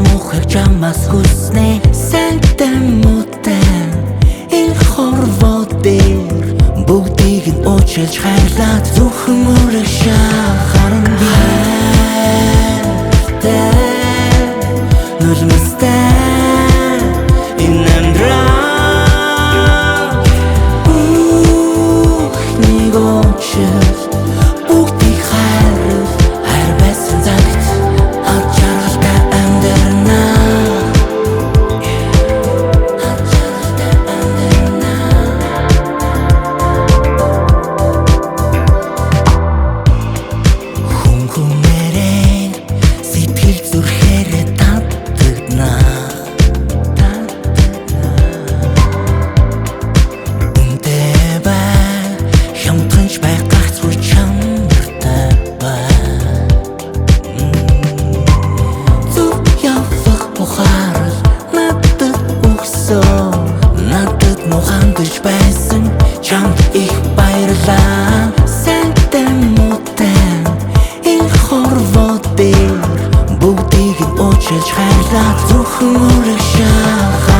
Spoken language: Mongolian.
мухаг чамаас хүснэ сэнтэн мутэн энэ хорвоо дээр бүгдийг нь уучлж хайрлаад зөвхөн мөрөг шахаран бий нулимстай энэ амьдрал нэг уучлж бүгдийг хайрлах хайр байсан цагт ад жаргалтай амьдрнаа хүнээрээ сэтгэл зүрхээрээ татдагнаа үнтэй бай хямдхан байх зүр чанартай бай зүг явах бухарал надад өгсөн надад мухандж байсан чамд их баярлаа сэнтэн мутэн энэ хорвоо дээр бүгдийг нь уучлж хайрлаад зөвхөн мөрөг шахах